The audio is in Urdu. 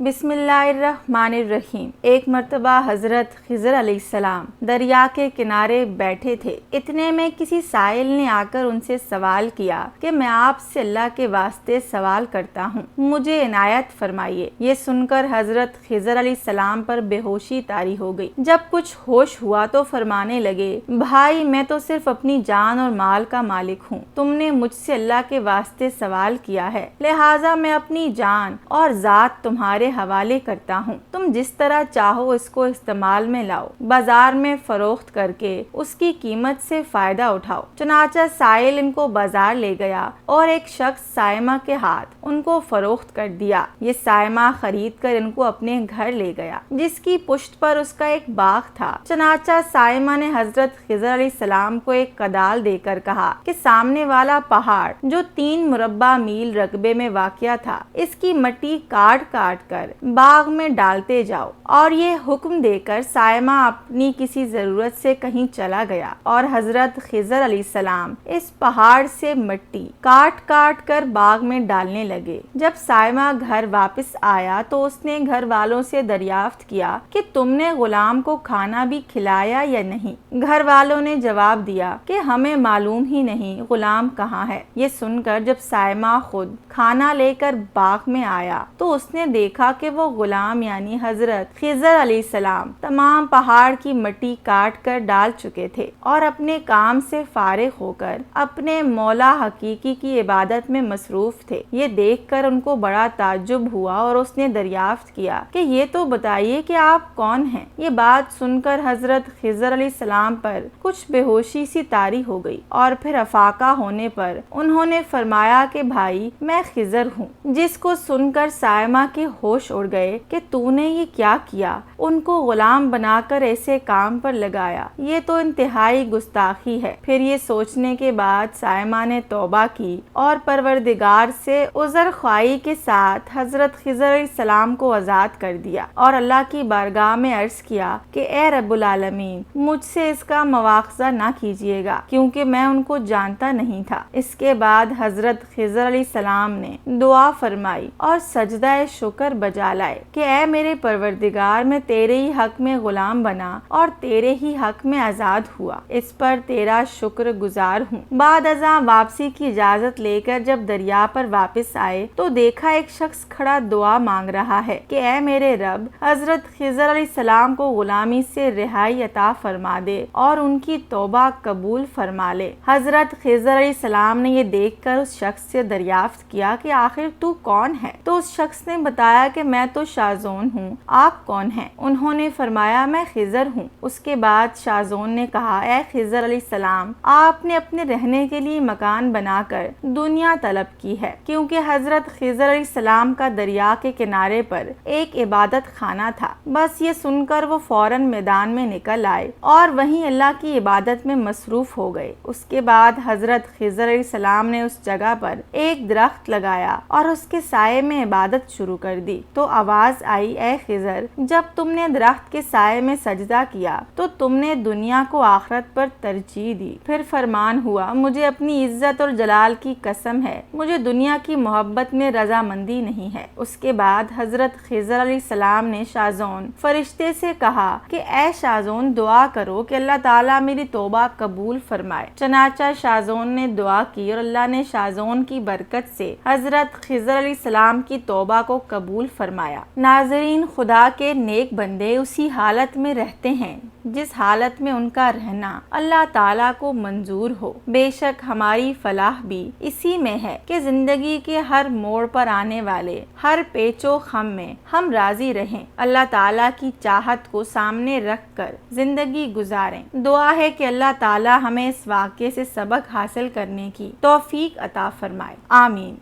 بسم اللہ الرحمن الرحیم۔ ایک مرتبہ حضرت خضر علیہ السلام دریا کے کنارے بیٹھے تھے۔ اتنے میں کسی سائل نے آ کر ان سے سوال کیا کہ میں آپ سے اللہ کے واسطے سوال کرتا ہوں، مجھے عنایت فرمائیے۔ یہ سن کر حضرت خضر علیہ السلام پر بے ہوشی طاری ہو گئی۔ جب کچھ ہوش ہوا تو فرمانے لگے، بھائی میں تو صرف اپنی جان اور مال کا مالک ہوں، تم نے مجھ سے اللہ کے واسطے سوال کیا ہے، لہٰذا میں اپنی جان اور ذات تمہارے حوالے کرتا ہوں، تم جس طرح چاہو اس کو استعمال میں لاؤ، بازار میں فروخت کر کے اس کی قیمت سے فائدہ اٹھاؤ۔ چنانچہ سائل ان کو بازار لے گیا اور ایک شخص سائمہ کے ہاتھ ان کو فروخت کر دیا۔ یہ سائمہ خرید کر ان کو اپنے گھر لے گیا، جس کی پشت پر اس کا ایک باغ تھا۔ چنانچہ سائمہ نے حضرت خضر علیہ السلام کو ایک کدال دے کر کہا کہ سامنے والا پہاڑ جو 3 مربع میل رقبے میں واقع تھا، اس کی مٹی کاٹ کاٹ کر باغ میں ڈالتے جاؤ۔ اور یہ حکم دے کر سائمہ اپنی کسی ضرورت سے کہیں چلا گیا اور حضرت خضر علیہ السلام اس پہاڑ سے مٹی کاٹ کاٹ کر باغ میں ڈالنے لگے۔ جب سائمہ گھر واپس آیا تو اس نے گھر والوں سے دریافت کیا کہ تم نے غلام کو کھانا بھی کھلایا یا نہیں؟ گھر والوں نے جواب دیا کہ ہمیں معلوم ہی نہیں غلام کہاں ہے۔ یہ سن کر جب سائمہ خود کھانا لے کر باغ میں آیا تو اس نے دیکھا کہ وہ غلام یعنی حضرت خضر علیہ السلام تمام پہاڑ کی مٹی کاٹ کر ڈال چکے تھے اور اپنے کام سے فارغ ہو کر اپنے مولا حقیقی کی عبادت میں مصروف تھے۔ یہ دیکھ کر ان کو بڑا تعجب ہوا اور اس نے دریافت کیا کہ یہ تو بتائیے کہ آپ کون ہیں؟ یہ بات سن کر حضرت خضر علیہ السلام پر کچھ بے ہوشی سی طاری ہو گئی اور پھر افاقہ ہونے پر انہوں نے فرمایا کہ بھائی میں خضر ہوں، جس کو سن کر سائمہ کے ہوش اڑ گئے کہ تو نے یہ کیا کیا، ان کو غلام بنا کر ایسے کام پر لگایا، یہ تو انتہائی گستاخی ہے۔ پھر یہ سوچنے کے بعد سائمہ نے توبہ کی اور پروردگار سے عذر خواہی کے ساتھ حضرت خضر علیہ السلام کو آزاد کر دیا اور اللہ کی بارگاہ میں عرض کیا کہ اے رب العالمین، مجھ سے اس کا مواخذہ نہ کیجیے گا کیونکہ میں ان کو جانتا نہیں تھا۔ اس کے بعد حضرت خضر علیہ السلام نے دعا فرمائی اور سجدہ شکر بجا لائے کہ اے میرے پروردگار، میں تیرے ہی حق میں غلام بنا اور تیرے ہی حق میں آزاد ہوا، اس پر تیرا شکر گزار ہوں۔ بعد ازاں واپسی کی اجازت لے کر جب دریا پر واپس آئے تو دیکھا ایک شخص کھڑا دعا مانگ رہا ہے کہ اے میرے رب، حضرت خضر علیہ السلام کو غلامی سے رہائی عطا فرما دے اور ان کی توبہ قبول فرما لے۔ حضرت خضر علیہ السلام نے یہ دیکھ کر اس شخص سے دریافت کیا کہ آخر تو کون ہے؟ تو اس شخص نے بتایا کہ میں تو شازون ہوں، آپ کون ہیں؟ انہوں نے فرمایا میں خضر ہوں۔ اس کے بعد شازون نے کہا اے خضر علیہ السلام، آپ نے اپنے رہنے کے لیے مکان بنا کر دنیا طلب کی ہے، کیونکہ حضرت خضر علیہ السلام کا دریا کے کنارے پر ایک عبادت خانہ تھا۔ بس یہ سن کر وہ فوراً میدان میں نکل آئے اور وہیں اللہ کی عبادت میں مصروف ہو گئے۔ اس کے بعد حضرت خضر علیہ السلام نے اس جگہ پر ایک درخت لگایا اور اس کے سائے میں عبادت شروع کر دی تو آواز آئی اے خضر، جب تم نے درخت کے سائے میں سجدہ کیا تو تم نے دنیا کو آخرت پر ترجیح دی۔ پھر فرمان ہوا مجھے اپنی عزت اور جلال کی قسم ہے، مجھے دنیا کی محبت میں رضامندی نہیں ہے۔ اس کے بعد حضرت خضر علیہ السلام نے شازون فرشتے سے کہا کہ اے شازون دعا کرو کہ اللہ تعالیٰ میری توبہ قبول فرمائے۔ چنانچہ شازون نے دعا کی اور اللہ نے شازون کی برکت سے حضرت خضر علیہ السلام کی توبہ کو قبول فرمایا۔ ناظرین، خدا کے نیک بندے اسی حالت میں رہتے ہیں جس حالت میں ان کا رہنا اللہ تعالیٰ کو منظور ہو۔ بے شک ہماری فلاح بھی اسی میں ہے کہ زندگی کے ہر موڑ پر آنے والے ہر پیچ و خم میں ہم راضی رہیں، اللہ تعالیٰ کی چاہت کو سامنے رکھ کر زندگی گزاریں۔ دعا ہے کہ اللہ تعالیٰ ہمیں اس واقعے سے سبق حاصل کرنے کی توفیق عطا فرمائے، آمین۔